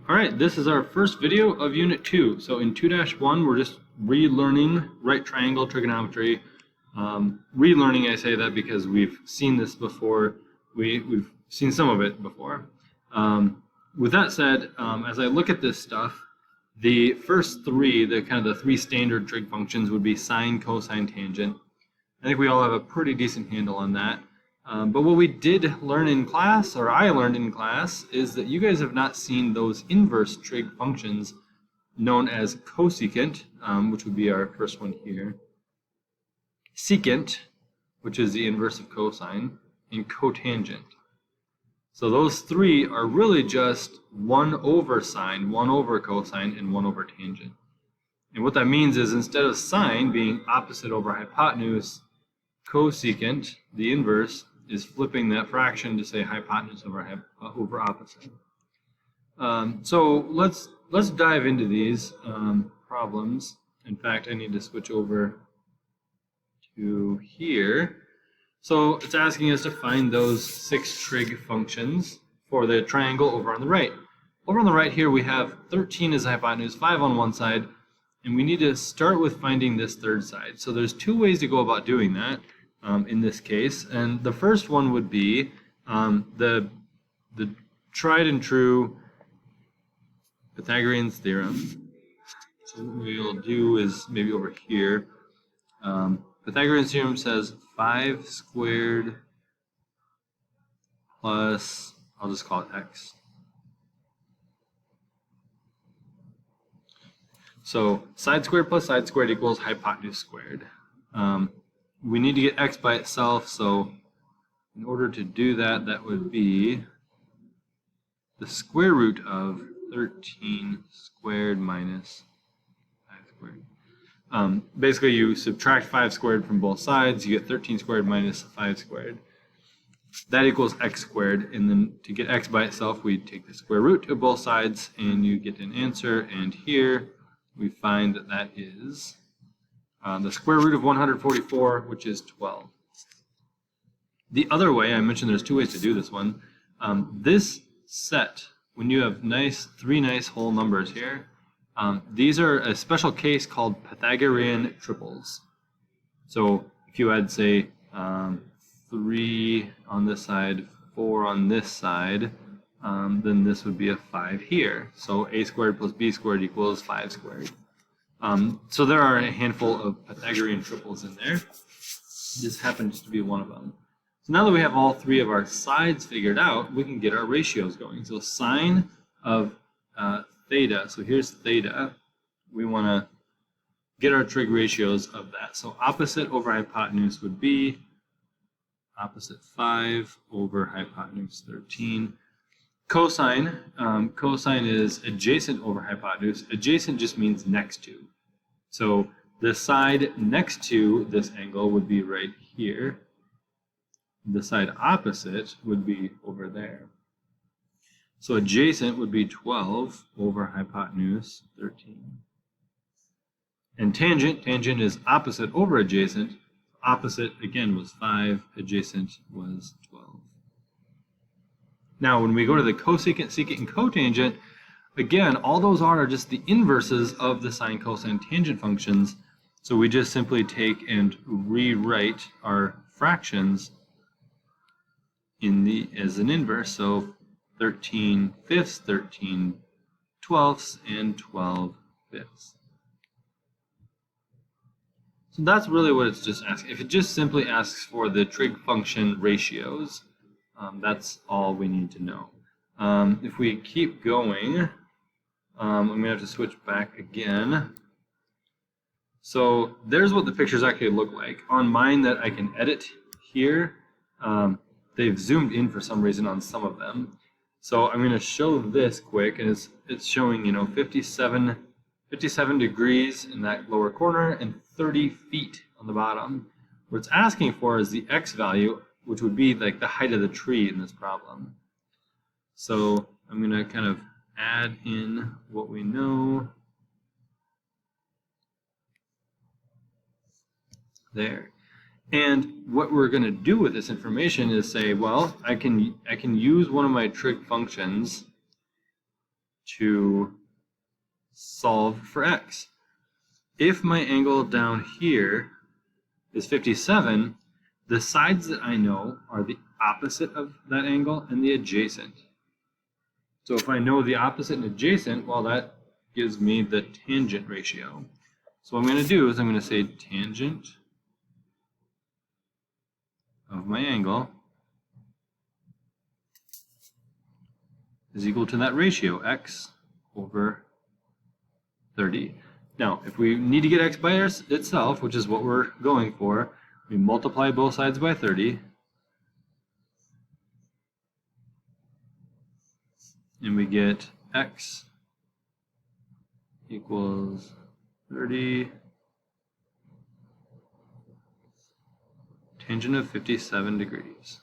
Alright, this is our first video of Unit 2. So in 2-1, we're just relearning right triangle trigonometry. Relearning, I say that because we've seen this before. We've seen some of it before. With that said, as I look at this stuff, the first three, the three standard trig functions would be sine, cosine, tangent. I think we all have a pretty decent handle on that. But what we did learn in class, or I learned in class, is that you guys have not seen those inverse trig functions known as cosecant, which would be our first one here, secant, which is the inverse of cosine, and cotangent. So those three are really just 1 over sine, 1 over cosine, and 1 over tangent. And what that means is instead of sine being opposite over hypotenuse, cosecant, the inverse, is flipping that fraction to say hypotenuse over opposite. So let's dive into these problems. In fact, I need to switch over to here. So it's asking us to find those 6 trig functions for the triangle over on the right. Over on the right here we have 13 as the hypotenuse, 5 on one side, and we need to start with finding this third side. So there's 2 ways to go about doing that. In this case, and the first one would be the tried and true Pythagorean theorem. So what we'll do is maybe over here. Pythagorean theorem says 5 squared plus, I'll just call it x. So side squared plus side squared equals hypotenuse squared. We need to get x by itself, so in order to do that, that would be the square root of 13 squared minus 5 squared. Basically, you subtract 5 squared from both sides, you get 13 squared minus 5 squared. That equals x squared, and then to get x by itself, we take the square root of both sides, and you get an answer, and here we find that that is the square root of 144, which is 12. The other way, I mentioned there's 2 ways to do this one. This set, when you have 3 nice whole numbers here, these are a special case called Pythagorean triples. So if you had, say, 3 on this side, 4 on this side, then this would be a 5 here. So a squared plus b squared equals 5 squared. So there are a handful of Pythagorean triples in there. This happens to be one of them. So now that we have all 3 of our sides figured out, we can get our ratios going. So sine of theta, so here's theta. We want to get our trig ratios of that. So opposite over hypotenuse would be opposite 5 over hypotenuse 13. Cosine, cosine is adjacent over hypotenuse. Adjacent just means next to. So the side next to this angle would be right here. The side opposite would be over there. So adjacent would be 12 over hypotenuse 13. And tangent is opposite over adjacent. Opposite, again, was 5. Adjacent was 12. Now, when we go to the cosecant, secant, and cotangent, again, all those are just the inverses of the sine, cosine, tangent functions. So we just simply take and rewrite our fractions as an inverse. So 13 fifths, 13 twelfths, and 12 fifths. So that's really what it's just asking. If it just simply asks for the trig function ratios, that's all we need to know. If we keep going, I'm going to have to switch back again. So there's what the pictures actually look like. On mine that I can edit here, they've zoomed in for some reason on some of them. So I'm going to show this quick, and it's showing 57 degrees in that lower corner and 30 feet on the bottom. What it's asking for is the x value, which would be like the height of the tree in this problem. So I'm going to kind of add in what we know there. And what we're going to do with this information is say, well, I can use one of my trig functions to solve for x. If my angle down here is 57, the sides that I know are the opposite of that angle and the adjacent. So if I know the opposite and adjacent, well, that gives me the tangent ratio. So what I'm going to do is I'm going to say tangent of my angle is equal to that ratio, x over 30. Now, if we need to get x by itself, which is what we're going for, we multiply both sides by 30. And we get x equals 30 tangent of 57 degrees.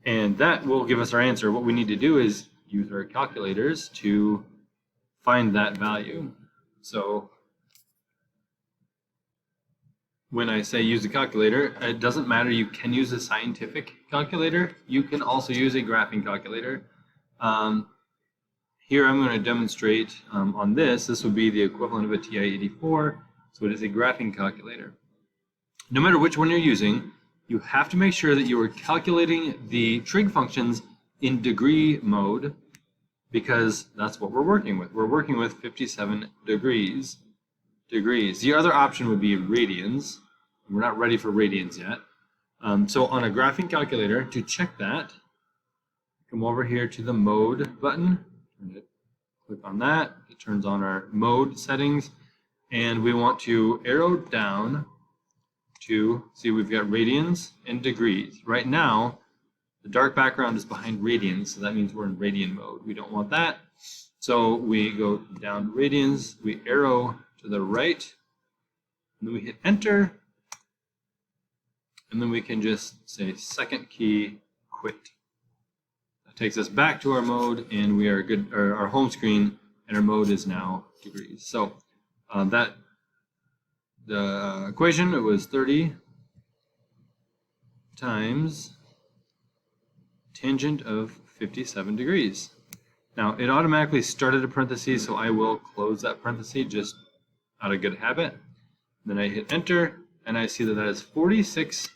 And that will give us our answer. What we need to do is use our calculators to find that value. So when I say use a calculator, it doesn't matter. You can use a scientific calculator. You can also use a graphing calculator. Here I'm going to demonstrate on this. This would be the equivalent of a TI-84. So it is a graphing calculator. No matter which one you're using, you have to make sure that you are calculating the trig functions in degree mode, because that's what we're working with. We're working with 57 degrees. The other option would be radians. We're not ready for radians yet. So on a graphing calculator, to check that, come over here to the mode button, click on that, it turns on our mode settings, and we want to arrow down to see we've got radians and degrees. Right now, the dark background is behind radians, so that means we're in radian mode. We don't want that. So we go down to radians, we arrow to the right, and then we hit enter, and then we can just say second key, quit. That takes us back to our mode, and we are good, or our home screen, and our mode is now degrees. So the equation, it was 30 times tangent of 57 degrees. Now, it automatically started a parenthesis, so I will close that parenthesis just out of good habit. Then I hit enter, and I see that that is 46,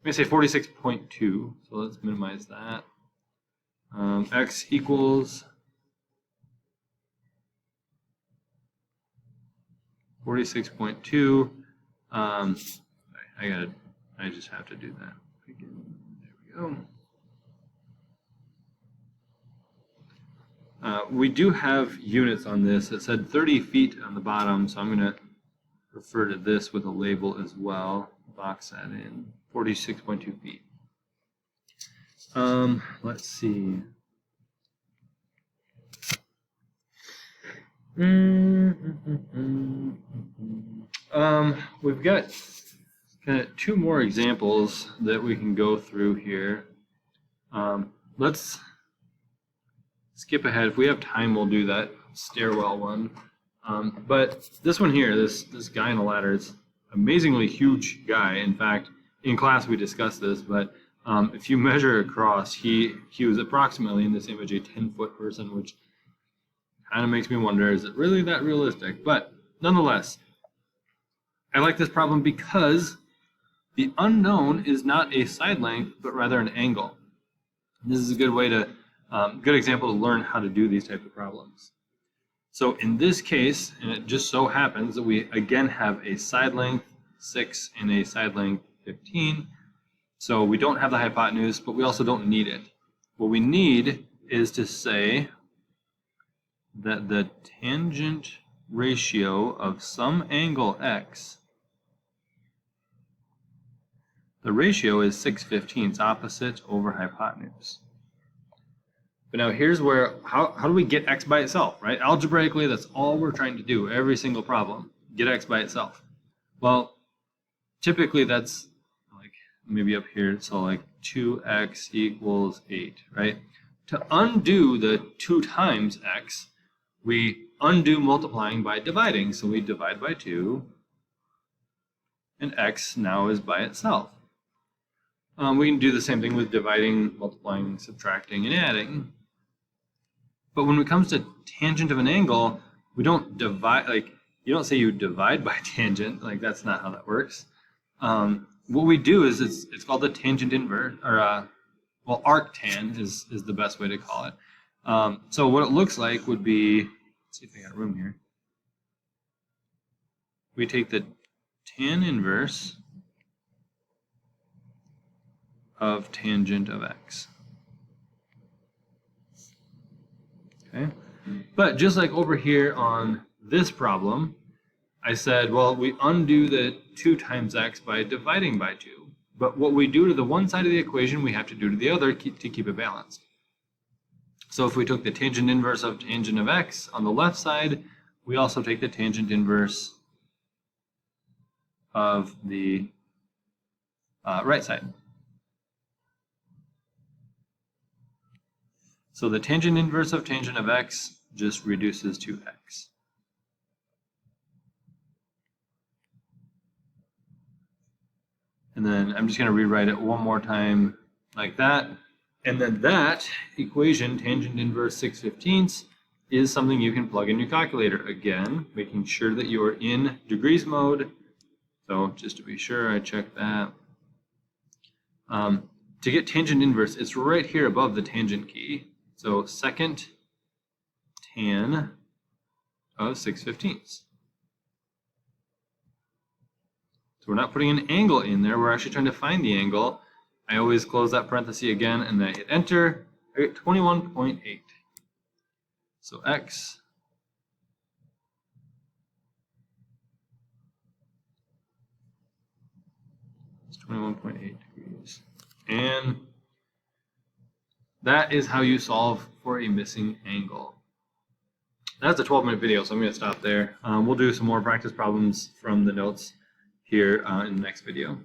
let me say 46.2, so let's minimize that. X equals 46.2. I just have to do that. There we go. We do have units on this. It said 30 feet on the bottom, so I'm going to refer to this with a label as well. Box that in. 46.2 feet. Let's see. We've got kind of two more examples that we can go through here. Let's skip ahead. If we have time, we'll do that stairwell one. But this one here, this guy in a ladder, is amazingly huge guy. In fact, in class we discussed this, but if you measure across, he was approximately in this image a 10-foot person, which kind of makes me wonder, is it really that realistic? But nonetheless, I like this problem because the unknown is not a side length, but rather an angle. And this is a good way to, good example to learn how to do these types of problems. So in this case, and it just so happens that we again have a side length 6 and a side length 15. So we don't have the hypotenuse, but we also don't need it. What we need is to say that the tangent ratio of some angle x, the ratio is 6/15, opposite over hypotenuse. But now here's where, how do we get x by itself, right? Algebraically, that's all we're trying to do, every single problem, get x by itself. Well, typically that's like maybe up here, so like 2x equals 8, right? To undo the 2 times x, we undo multiplying by dividing. So we divide by 2, and x now is by itself. We can do the same thing with dividing, multiplying, subtracting, and adding. But when it comes to tangent of an angle, we don't divide, like, you don't say you divide by tangent, like that's not how that works. What we do is it's called the tangent inverse, or well, arctan is the best way to call it. So what it looks like would be, let's see if I got room here. We take the tan inverse of tangent of x. Okay, but just like over here on this problem, I said, well, we undo the 2 times x by dividing by 2. But what we do to the one side of the equation, we have to do to the other to keep it balanced. So if we took the tangent inverse of tangent of x on the left side, we also take the tangent inverse of the right side. So the tangent inverse of tangent of x just reduces to x. And then I'm just going to rewrite it one more time like that. And then that equation, tangent inverse 6/15, is something you can plug in your calculator. Again, making sure that you are in degrees mode. So just to be sure, I check that. To get tangent inverse, it's right here above the tangent key. So second tan of 6/15. So we're not putting an angle in there, we're actually trying to find the angle. I always close that parenthesis again and then I hit enter. I get 21.8. So x is 21.8 degrees. And that is how you solve for a missing angle. That's a 12-minute video, so I'm going to stop there. We'll do some more practice problems from the notes here in the next video.